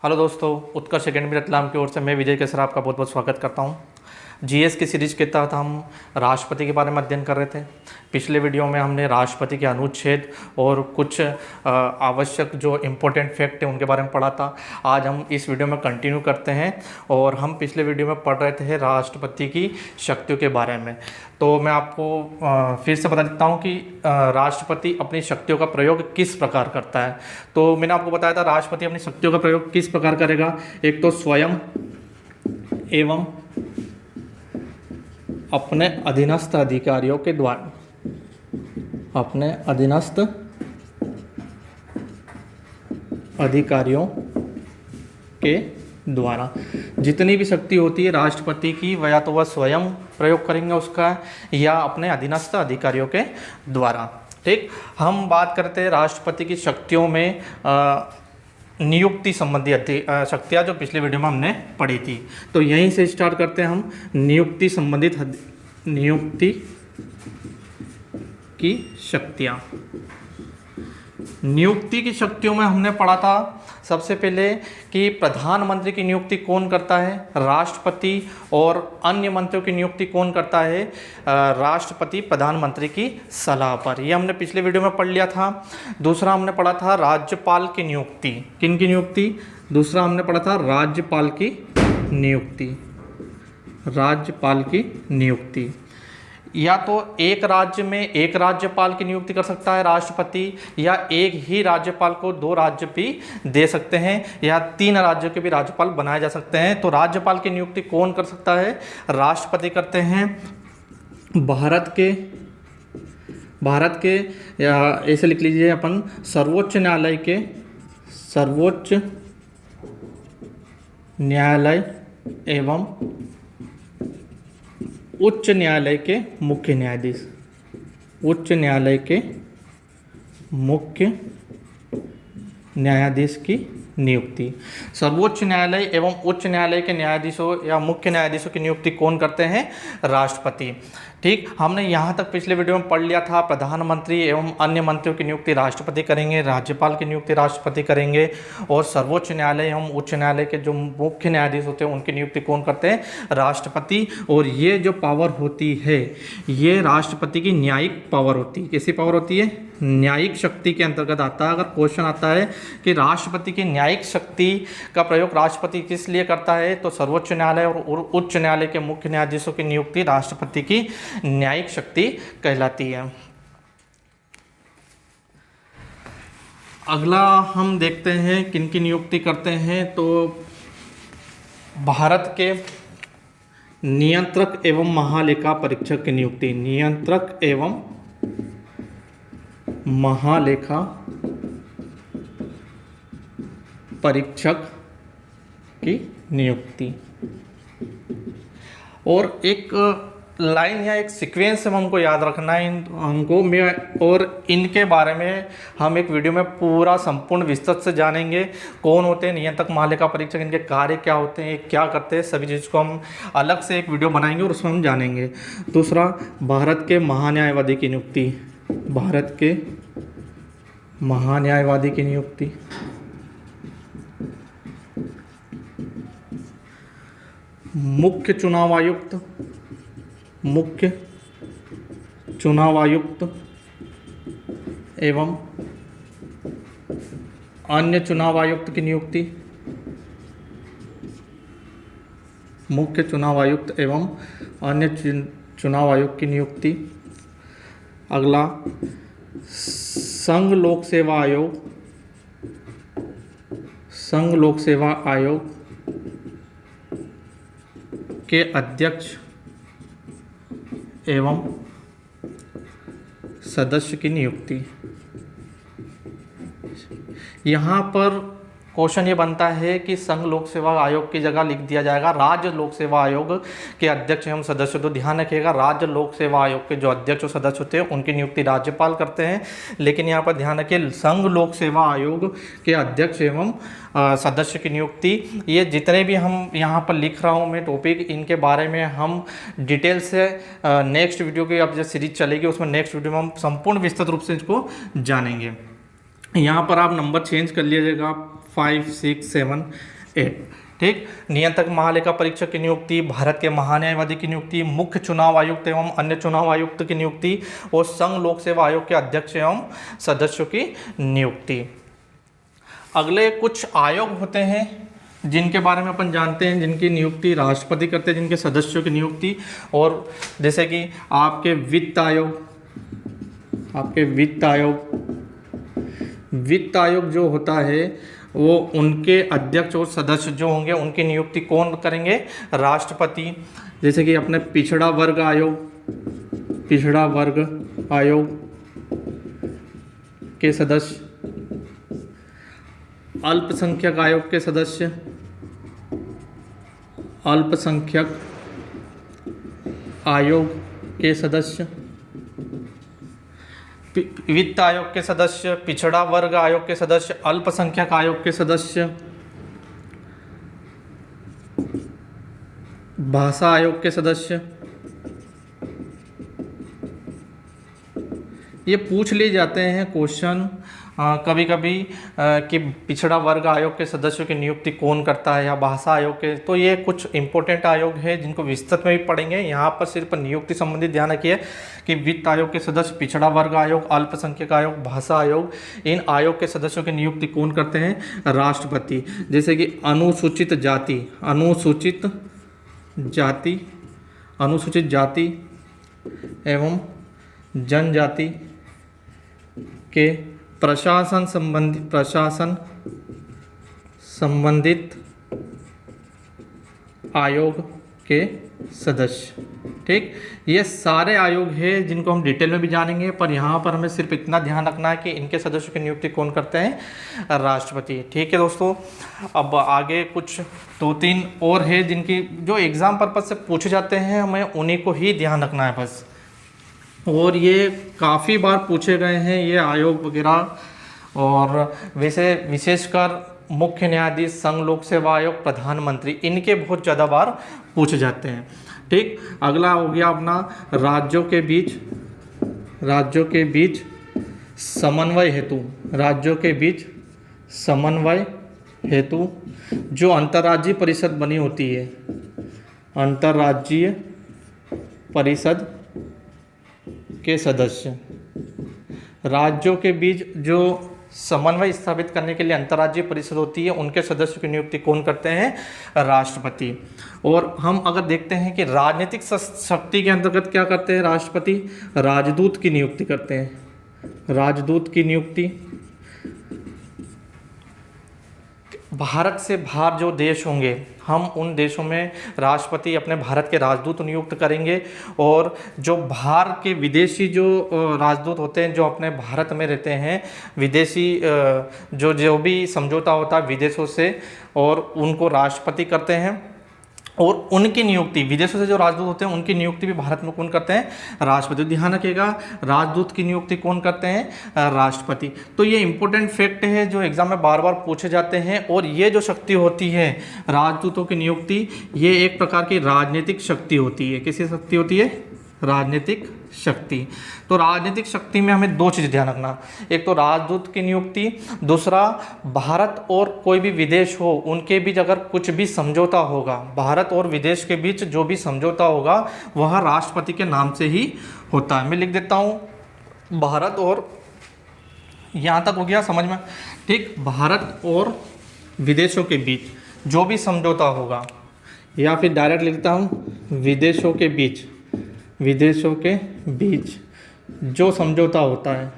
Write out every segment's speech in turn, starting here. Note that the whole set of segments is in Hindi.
हेलो दोस्तों, उत्कर्ष एकेडमी रतलाम की ओर से मैं विजय केसरा आपका बहुत बहुत स्वागत करता हूं। जीएस की सीरीज के तहत हम राष्ट्रपति के बारे में अध्ययन कर रहे थे। पिछले वीडियो में हमने राष्ट्रपति के अनुच्छेद और कुछ आवश्यक जो इम्पोर्टेंट फैक्ट है उनके बारे में पढ़ा था। आज हम इस वीडियो में कंटिन्यू करते हैं और हम पिछले वीडियो में पढ़ रहे थे राष्ट्रपति की शक्तियों के बारे में। तो मैं आपको फिर से बता देता हूँ कि राष्ट्रपति अपनी शक्तियों का प्रयोग किस प्रकार करता है। तो मैंने आपको बताया था राष्ट्रपति अपनी शक्तियों का प्रयोग किस प्रकार करेगा। एक तो स्वयं एवं अपने अधीनस्थ अधिकारियों के द्वारा, अपने अधीनस्थ अधिकारियों के द्वारा जितनी भी शक्ति होती है राष्ट्रपति की, वह या तो वह स्वयं प्रयोग करेंगे उसका या अपने अधीनस्थ अधिकारियों के द्वारा। ठीक, हम बात करते हैं राष्ट्रपति की शक्तियों में नियुक्ति संबंधी शक्तियाँ जो पिछले वीडियो में हमने पढ़ी थी। तो यहीं से स्टार्ट करते हैं हम नियुक्ति संबंधित नियुक्ति की शक्तियाँ। नियुक्ति की शक्तियों में हमने पढ़ा था सबसे पहले कि प्रधानमंत्री की नियुक्ति कौन करता है, राष्ट्रपति, और अन्य मंत्रियों की नियुक्ति कौन करता है, राष्ट्रपति प्रधानमंत्री की सलाह पर। ये हमने पिछले वीडियो में पढ़ लिया था। दूसरा हमने पढ़ा था राज्यपाल की नियुक्ति। किन की नियुक्ति? दूसरा हमने पढ़ा था राज्यपाल की नियुक्ति। राज्यपाल की नियुक्ति या तो एक राज्य में एक राज्यपाल की नियुक्ति कर सकता है राष्ट्रपति, या एक ही राज्यपाल को दो राज्य भी दे सकते हैं, या 3 राज्यों के भी राज्यपाल बनाए जा सकते हैं। तो राज्यपाल की नियुक्ति कौन कर सकता है? राष्ट्रपति करते हैं। भारत के या ऐसे लिख लीजिए अपन, सर्वोच्च न्यायालय एवं उच्च न्यायालय के मुख्य न्यायाधीश, उच्च न्यायालय के मुख्य न्यायाधीश की नियुक्ति। सर्वोच्च न्यायालय एवं उच्च न्यायालय के न्यायाधीशों या मुख्य न्यायाधीशों की नियुक्ति कौन करते हैं? राष्ट्रपति। ठीक, हमने यहाँ तक पिछले वीडियो में पढ़ लिया था प्रधानमंत्री एवं अन्य मंत्रियों की नियुक्ति राष्ट्रपति करेंगे, राज्यपाल की नियुक्ति राष्ट्रपति करेंगे, और सर्वोच्च न्यायालय एवं उच्च न्यायालय के जो मुख्य न्यायाधीश होते हैं उनकी नियुक्ति कौन करते हैं? राष्ट्रपति। और ये जो पावर होती है ये राष्ट्रपति की न्यायिक पावर होती है। कैसी पावर होती है? न्यायिक शक्ति के अंतर्गत आता है। अगर क्वेश्चन आता है कि राष्ट्रपति की न्यायिक शक्ति का प्रयोग राष्ट्रपति किस लिए करता है, तो सर्वोच्च न्यायालय और उच्च न्यायालय के मुख्य न्यायाधीशों की नियुक्ति राष्ट्रपति की न्यायिक शक्ति कहलाती है। अगला हम देखते हैं किन की नियुक्ति करते हैं। तो भारत के नियंत्रक एवं महालेखा परीक्षक की नियुक्ति, नियंत्रक एवं महालेखा परीक्षक की नियुक्ति। और एक लाइन या एक सीक्वेंस हमको याद रखना है हमको और इनके बारे में हम एक वीडियो में पूरा संपूर्ण विस्तृत से जानेंगे। कौन होते हैं नियंत्रक महालेखा परीक्षक, इनके कार्य क्या होते हैं, क्या करते हैं, सभी चीज़ को हम अलग से एक वीडियो बनाएंगे और उसमें हम जानेंगे। दूसरा, भारत के महान्यायवादी की नियुक्ति, भारत के महान्यायवादी की नियुक्ति। मुख्य चुनाव आयुक्त, मुख्य चुनाव आयुक्त एवं अन्य चुनाव आयुक्त की नियुक्ति, मुख्य चुनाव आयुक्त एवं अन्य चुनाव आयुक्त की नियुक्ति। अगला, संघ लोक सेवा आयोग, संघ लोक सेवा आयोग के अध्यक्ष एवं सदस्य की नियुक्ति। यहाँ पर क्वेश्चन ये बनता है कि संघ लोक सेवा आयोग की जगह लिख दिया जाएगा राज्य लोक सेवा आयोग के अध्यक्ष एवं सदस्य। तो ध्यान रखिएगा, राज्य लोक सेवा आयोग के जो अध्यक्ष और सदस्य होते हैं उनकी नियुक्ति राज्यपाल करते हैं, लेकिन यहाँ पर ध्यान रखिए संघ लोक सेवा आयोग के अध्यक्ष एवं सदस्य की नियुक्ति। ये जितने भी हम यहाँ पर लिख रहा हूँ मैं टॉपिक, इनके बारे में हम डिटेल से नेक्स्ट वीडियो की अब जो सीरीज चलेगी उसमें नेक्स्ट वीडियो में हम संपूर्ण विस्तृत रूप से इसको जानेंगे। यहाँ पर आप नंबर चेंज कर लीजिएगा 5, 6, 7, 8। ठीक। नियंत्रक महालेखा परीक्षक की नियुक्ति, भारत के महान्यायवादी की नियुक्ति, मुख्य चुनाव आयुक्त एवं अन्य चुनाव आयुक्त की नियुक्ति और संघ लोक सेवा आयोग के अध्यक्ष एवं सदस्यों की नियुक्ति। अगले कुछ आयोग होते हैं जिनके बारे में अपन जानते हैं, जिनकी नियुक्ति राष्ट्रपति करते हैं, जिनके सदस्यों की नियुक्ति। और जैसे कि आपके वित्त आयोग जो होता है वो उनके अध्यक्ष और सदस्य जो होंगे उनकी नियुक्ति कौन करेंगे? राष्ट्रपति। जैसे कि अपने पिछड़ा वर्ग आयोग के सदस्य, अल्पसंख्यक आयोग के सदस्य, अल्पसंख्यक आयोग के सदस्य, वित्त आयोग के सदस्य, पिछड़ा वर्ग आयोग के सदस्य, अल्पसंख्यक आयोग के सदस्य, भाषा आयोग के सदस्य। ये पूछ लिए जाते हैं क्वेश्चन कभी कभी कि पिछड़ा वर्ग आयोग के सदस्यों की नियुक्ति कौन करता है, या भाषा आयोग के। तो ये कुछ इंपॉर्टेंट आयोग है जिनको विस्तृत में भी पढ़ेंगे। यहाँ पर सिर्फ नियुक्ति संबंधी ध्यान रखिए कि वित्त आयोग के सदस्य, पिछड़ा वर्ग आयोग, अल्पसंख्यक आयोग, भाषा आयोग, इन आयोग के सदस्यों की नियुक्ति कौन करते हैं? राष्ट्रपति। जैसे कि अनुसूचित जाति एवं जनजाति के प्रशासन संबंधित आयोग के सदस्य। ठीक। ये सारे आयोग हैं जिनको हम डिटेल में भी जानेंगे, पर यहाँ पर हमें सिर्फ इतना ध्यान रखना है कि इनके सदस्यों की नियुक्ति कौन करते हैं? राष्ट्रपति। ठीक है दोस्तों। अब आगे कुछ 2-3 और है जिनकी जो एग्ज़ाम पर्पज से पूछे जाते हैं, हमें उन्हीं को ही ध्यान रखना है बस। और ये काफ़ी बार पूछे गए हैं ये आयोग वगैरह, और वैसे विशेषकर मुख्य न्यायाधीश, संघ लोक सेवा आयोग, प्रधानमंत्री, इनके बहुत ज़्यादा बार पूछे जाते हैं। ठीक। अगला हो गया अपना राज्यों के बीच समन्वय हेतु जो अंतर्राज्यीय परिषद बनी होती है, अंतर्राज्यीय परिषद के सदस्य। राज्यों के बीच जो समन्वय स्थापित करने के लिए अंतर्राज्यीय परिषद होती है, उनके सदस्यों की नियुक्ति कौन करते हैं? राष्ट्रपति। और हम अगर देखते हैं कि राजनीतिक शक्ति के अंतर्गत क्या करते हैं राष्ट्रपति? राजदूत की नियुक्ति करते हैं। राजदूत की नियुक्ति, भारत से बाहर जो देश होंगे, हम उन देशों में राष्ट्रपति अपने भारत के राजदूत नियुक्त करेंगे। और जो बाहर के विदेशी जो राजदूत होते हैं, जो अपने भारत में रहते हैं, विदेशी जो भी समझौता होता है विदेशों से, और उनको राष्ट्रपति करते हैं। और उनकी नियुक्ति, विदेशों से जो राजदूत होते हैं उनकी नियुक्ति भी भारत में कौन करते हैं? राष्ट्रपति। ध्यान रखिएगा, राजदूत की नियुक्ति कौन करते हैं? राष्ट्रपति। तो ये इंपॉर्टेंट फैक्ट है जो एग्जाम में बार बार पूछे जाते हैं। और ये जो शक्ति होती है राजदूतों की नियुक्ति, ये एक प्रकार की राजनीतिक शक्ति होती है। किसी शक्ति होती है? राजनीतिक शक्ति। तो राजनीतिक शक्ति में हमें 2 चीज़ ध्यान रखना, एक तो राजदूत की नियुक्ति, दूसरा भारत और कोई भी विदेश हो उनके बीच अगर कुछ भी समझौता होगा, भारत और विदेश के बीच जो भी समझौता होगा वह राष्ट्रपति के नाम से ही होता है। मैं लिख देता हूँ, भारत और, यहाँ तक हो गया समझ में? ठीक। भारत और विदेशों के बीच जो भी समझौता होगा, या फिर डायरेक्ट लिखता हूँ विदेशों के बीच जो समझौता होता है,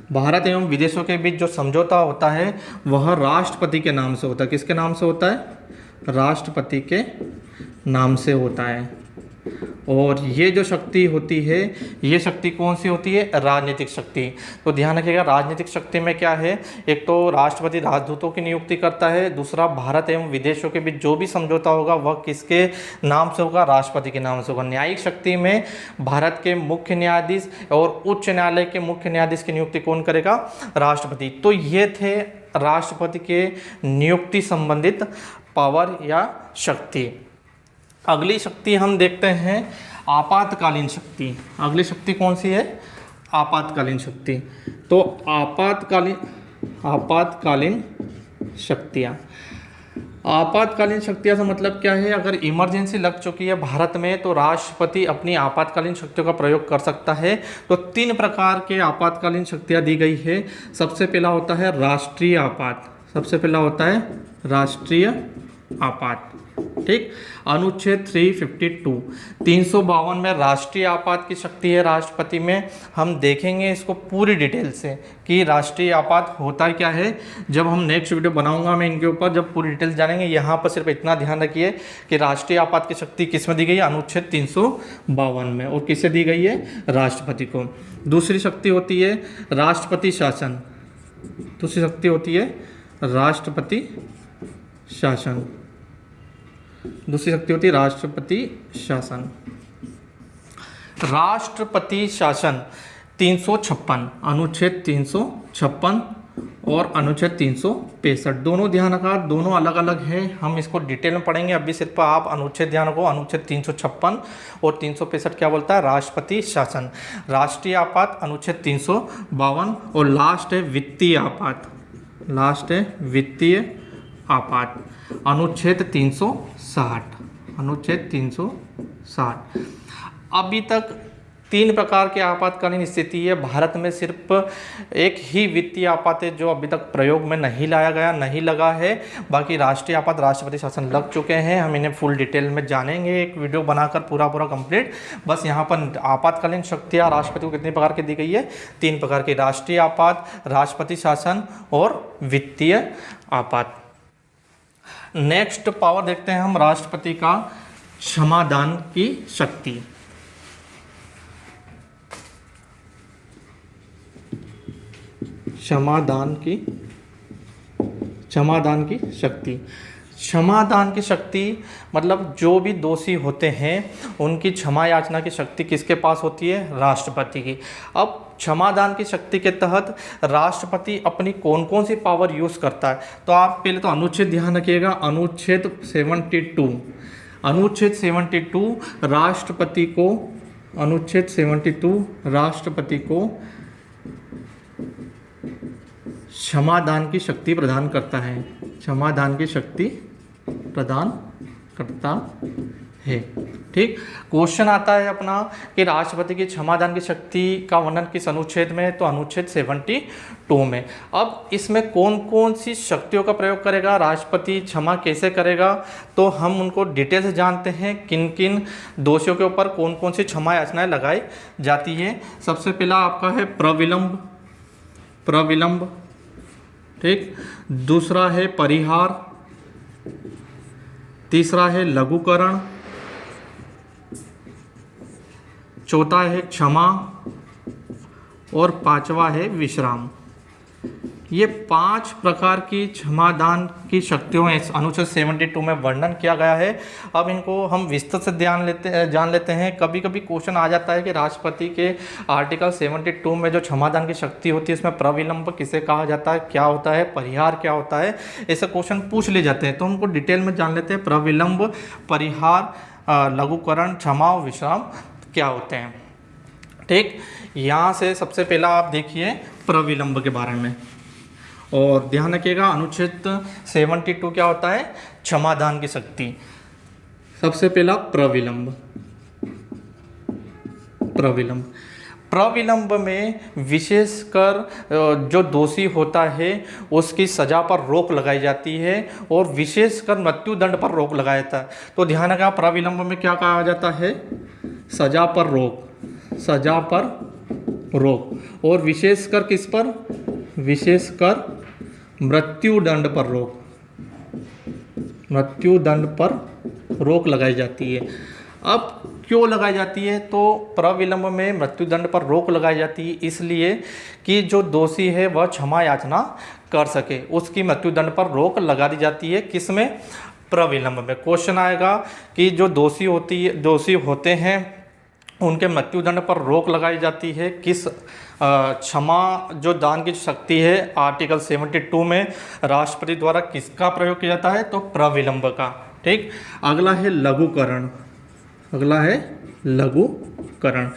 भारत एवं विदेशों के बीच जो समझौता होता है वह राष्ट्रपति के नाम से होता है। किसके नाम से होता है? राष्ट्रपति के नाम से होता है। और ये जो शक्ति होती है, ये शक्ति कौन सी होती है? राजनीतिक शक्ति। तो ध्यान रखिएगा, राजनीतिक शक्ति में क्या है? एक तो राष्ट्रपति राजदूतों की नियुक्ति करता है, दूसरा भारत एवं विदेशों के बीच जो भी समझौता होगा वह किसके नाम से होगा? राष्ट्रपति के नाम से होगा। न्यायिक शक्ति में भारत के मुख्य न्यायाधीश और उच्च न्यायालय के मुख्य न्यायाधीश की नियुक्ति कौन करेगा? राष्ट्रपति। तो ये थे राष्ट्रपति के नियुक्ति संबंधित पावर या शक्ति। अगली शक्ति हम देखते हैं आपातकालीन शक्ति। अगली शक्ति कौन सी है? आपातकालीन शक्ति। तो आपातकालीन शक्तियाँ, आपातकालीन शक्तियाँ से मतलब क्या है? अगर इमरजेंसी लग चुकी है भारत में तो राष्ट्रपति अपनी आपातकालीन शक्तियों का प्रयोग कर सकता है। तो 3 प्रकार के आपातकालीन शक्तियाँ दी गई है। सबसे पहला होता है राष्ट्रीय आपात, सबसे पहला होता है राष्ट्रीय आपात, ठीक। अनुच्छेद 352 352 में राष्ट्रीय आपात की शक्ति है राष्ट्रपति में। हम देखेंगे इसको पूरी डिटेल से कि राष्ट्रीय आपात होता क्या है। जब हम नेक्स्ट वीडियो बनाऊंगा मैं इनके ऊपर, जब पूरी डिटेल्स जानेंगे। यहाँ पर सिर्फ इतना ध्यान रखिए कि राष्ट्रीय आपात की शक्ति किस में दी गई है? अनुच्छेद 352 में। और किसे दी गई है? राष्ट्रपति को। दूसरी शक्ति होती है राष्ट्रपति शासन, दूसरी शक्ति होती है राष्ट्रपति शासन, दूसरी शक्ति होती है राष्ट्रपति शासन। राष्ट्रपति शासन 356, अनुच्छेद 356 और अनुच्छेद 365 दोनों ध्यान रखा, दोनों अलग अलग हैं। हम इसको डिटेल में पढ़ेंगे। अभी सिर्फ आप अनुच्छेद ध्यान रखो। अनुच्छेद 356 और 365 क्या बोलता है? राष्ट्रपति शासन। राष्ट्रीय आपात अनुच्छेद 352 और लास्ट है वित्तीय आपात, लास्ट है वित्तीय आपात अनुच्छेद 360, अनुच्छेद 360। अभी तक 3 प्रकार के आपातकालीन स्थिति है भारत में। सिर्फ एक ही वित्तीय आपात है जो अभी तक प्रयोग में नहीं लाया गया, नहीं लगा है। बाकी राष्ट्रीय आपात, राष्ट्रपति शासन लग चुके हैं। हम इन्हें फुल डिटेल में जानेंगे, एक वीडियो बनाकर पूरा कंप्लीट। बस यहाँ पर आपातकालीन शक्तियाँ राष्ट्रपति को कितने प्रकार की दी गई है? 3 प्रकार की, राष्ट्रीय आपात, राष्ट्रपति शासन और वित्तीय आपात। नेक्स्ट पावर देखते हैं हम राष्ट्रपति का, क्षमादान की शक्ति। क्षमादान की शक्ति। क्षमादान की शक्ति मतलब जो भी दोषी होते हैं उनकी क्षमा याचना की शक्ति किसके पास होती है? राष्ट्रपति की। अब क्षमादान की शक्ति के तहत राष्ट्रपति अपनी कौन कौन सी पावर यूज़ करता है? तो आप पहले तो अनुच्छेद ध्यान रखिएगा। अनुच्छेद 72, अनुच्छेद 72 राष्ट्रपति को, अनुच्छेद 72 राष्ट्रपति को क्षमादान की शक्ति प्रदान करता है, क्षमादान की शक्ति प्रदान करता है, ठीक। क्वेश्चन आता है अपना कि राष्ट्रपति की क्षमादान की शक्ति का वर्णन किस अनुच्छेद में? तो अनुच्छेद 72 में। अब इसमें कौन कौन सी शक्तियों का प्रयोग करेगा राष्ट्रपति, क्षमा कैसे करेगा? तो हम उनको डिटेल से जानते हैं, किन किन दोषियों के ऊपर कौन कौन सी क्षमा याचनाएं लगाई जाती है। सबसे पहला आपका है प्रविलंब, प्रविलंब, ठीक। दूसरा है परिहार, तीसरा है लघुकरण, चौथा है क्षमा और 5वां है विश्राम। ये 5 प्रकार की क्षमादान की शक्तियों में अनुच्छेद 72 में वर्णन किया गया है। अब इनको हम विस्तृत से जान लेते हैं। कभी कभी क्वेश्चन आ जाता है कि राष्ट्रपति के आर्टिकल 72 में जो क्षमादान की शक्ति होती है इसमें प्रविलंब किसे कहा जाता है, क्या होता है, परिहार क्या होता है, ऐसे क्वेश्चन पूछ ले जाते हैं। तो हमको डिटेल में जान लेते हैं प्रविलंब, परिहार, लघुकरण, क्षमा और विश्राम क्या होते हैं, ठीक। यहाँ से सबसे पहला आप देखिए प्रविलंब के बारे में और ध्यान रखिएगा। अनुच्छेद 72 क्या होता है? क्षमादान की शक्ति। सबसे पहला प्रविलंब, प्रविलंब, प्रविलंब में विशेषकर जो दोषी होता है उसकी सज़ा पर रोक लगाई जाती है और विशेषकर मृत्युदंड पर रोक लगाया जाता है। तो ध्यान रखा, प्रविलंब में क्या कहा जाता है? सज़ा पर रोक, सज़ा पर रोक। और विशेषकर किस पर? विशेषकर मृत्युदंड पर रोक, मृत्युदंड पर रोक लगाई जाती है। अब क्यों लगाई जाती है? तो प्रविलंब में मृत्युदंड पर रोक लगाई जाती है इसलिए कि जो दोषी है वह क्षमा याचना कर सके, उसकी मृत्युदंड पर रोक लगा दी जाती है। किसमें? प्रविलंब में। क्वेश्चन आएगा कि जो दोषी होते हैं उनके मृत्युदंड पर रोक लगाई जाती है किस क्षमा जो दान की शक्ति है आर्टिकल 72 में राष्ट्रपति द्वारा किसका प्रयोग किया जाता है? तो प्रविलंब का, ठीक। अगला है लघुकरण, अगला है लघुकरण।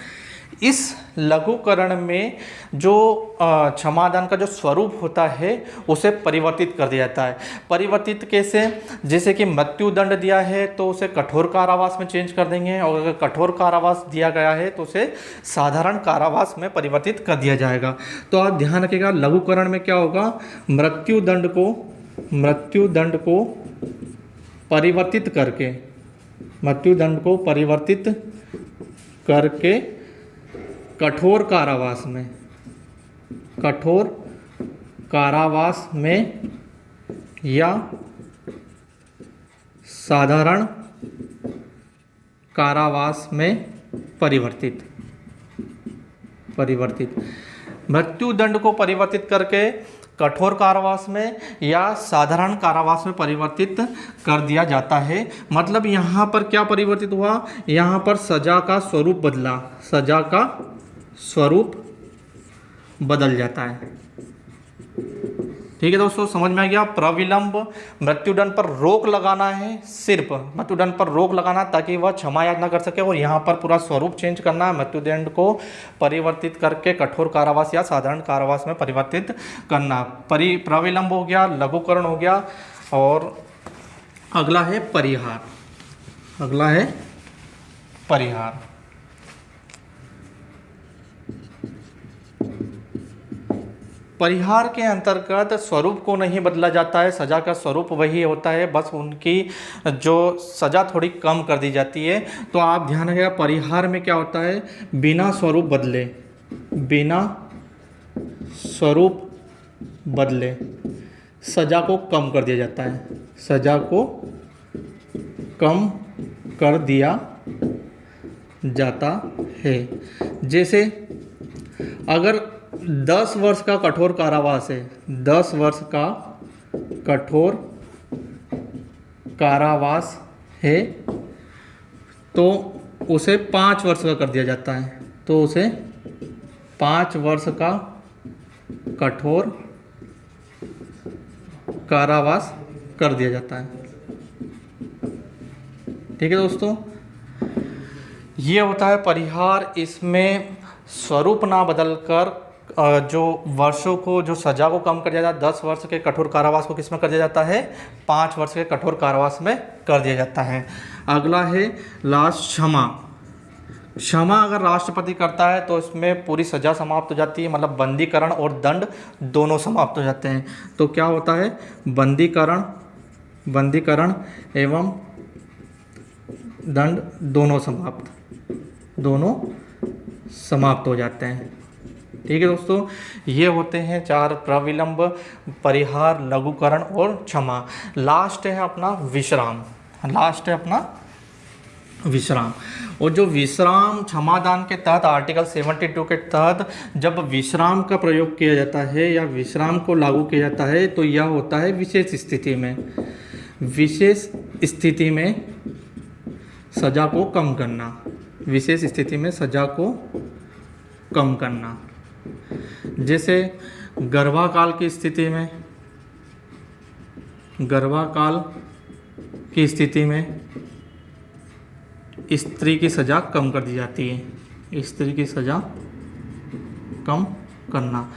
इस लघुकरण में जो क्षमादान का जो स्वरूप होता है उसे परिवर्तित कर दिया जाता है। परिवर्तित कैसे? जैसे कि मृत्युदंड दिया है तो उसे कठोर कारावास में चेंज कर देंगे, और अगर कठोर कारावास दिया गया है तो उसे साधारण कारावास में परिवर्तित कर दिया जाएगा। तो आप ध्यान रखिएगा, लघुकरण में क्या होगा, मृत्युदंड को परिवर्तित करके, मृत्युदंड को परिवर्तित करके कठोर कारावास में या साधारण कारावास में परिवर्तित मृत्युदंड को परिवर्तित करके कठोर कारावास में या साधारण कारावास में परिवर्तित कर दिया जाता है। मतलब यहाँ पर क्या परिवर्तित हुआ, यहाँ पर सजा का स्वरूप बदला, सजा का स्वरूप बदल जाता है। ठीक है दोस्तों, समझ में आ गया। प्रविलंब, मृत्युदंड पर रोक लगाना है, सिर्फ मृत्युदंड पर रोक लगाना ताकि वह क्षमा याचना कर सके, और यहाँ पर पूरा स्वरूप चेंज करना है, मृत्युदंड को परिवर्तित करके कठोर कारावास या साधारण कारावास में परिवर्तित करना। प्रविलंब हो गया, लघुकरण हो गया, और अगला है परिहार, अगला है परिहार। परिहार के अंतर्गत स्वरूप को नहीं बदला जाता है, सजा का स्वरूप वही होता है, बस उनकी जो सजा थोड़ी कम कर दी जाती है। तो आप ध्यान रखिएगा, परिहार में क्या होता है, बिना स्वरूप बदले सजा को कम कर दिया जाता है, सजा को कम कर दिया जाता है। जैसे अगर 10 वर्ष का कठोर कारावास है, 10 वर्ष का कठोर कारावास है, तो उसे 5 वर्ष का कर दिया जाता है, तो उसे 5 वर्ष का कठोर कारावास कर दिया जाता है। ठीक है दोस्तों, ये होता है परिहार। इसमें स्वरूप ना बदलकर जो वर्षों को, जो सजा को कम कर दिया जाता है, 10 वर्ष के कठोर कारावास को किस में कर दिया जाता है, 5 वर्ष के कठोर कारावास में कर दिया जाता है। अगला है लास्ट क्षमा। क्षमा अगर राष्ट्रपति करता है तो इसमें पूरी सजा समाप्त हो जाती है, मतलब बंदीकरण और दंड दोनों समाप्त हो जाते हैं। तो क्या होता है, बंदीकरण एवं दंड दोनों समाप्त हो जाते हैं। ठीक है दोस्तों, ये होते हैं 4 प्रविलंब, परिहार, लघुकरण और क्षमा। लास्ट है अपना विश्राम। और जो विश्राम क्षमादान के तहत आर्टिकल 72 के तहत जब विश्राम का प्रयोग किया जाता है या विश्राम को लागू किया जाता है, तो यह होता है विशेष स्थिति में सजा को कम करना, विशेष स्थिति में सजा को कम करना। जैसे गर्भाकाल की स्थिति में स्त्री की सज़ा कम कर दी जाती है, स्त्री की सज़ा कम करना।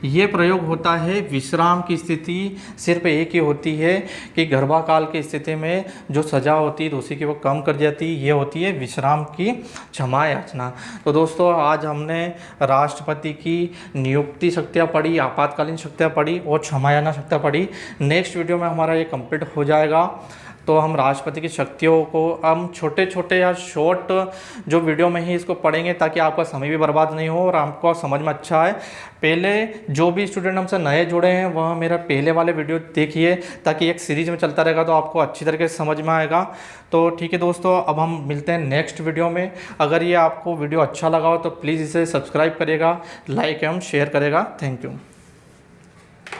ये प्रयोग होता है। विश्राम की स्थिति सिर्फ एक ही होती है कि गर्भाकाल की स्थिति में जो सज़ा होती है तो उसी की वो कम कर जाती है, ये होती है विश्राम की क्षमा याचना। तो दोस्तों, आज हमने राष्ट्रपति की नियुक्ति शक्तियाँ पढ़ी, आपातकालीन शक्तियाँ पढ़ी और क्षमा याचना शक्तियाँ पढ़ी। नेक्स्ट वीडियो में हमारा ये कंप्लीट हो जाएगा। तो हम राष्ट्रपति की शक्तियों को हम छोटे छोटे या शॉर्ट जो वीडियो में ही इसको पढ़ेंगे, ताकि आपका समय भी बर्बाद नहीं हो और आपको समझ में अच्छा आए। पहले जो भी स्टूडेंट हमसे नए जुड़े हैं वह मेरा पहले वाले वीडियो देखिए, ताकि एक सीरीज़ में चलता रहेगा तो आपको अच्छी तरीके से समझ में आएगा। तो ठीक है दोस्तों, अब हम मिलते हैं नेक्स्ट वीडियो में। अगर ये आपको वीडियो अच्छा लगा हो तो प्लीज़ इसे सब्सक्राइब करिएगा, लाइक एवं शेयर करेगा। Thank you.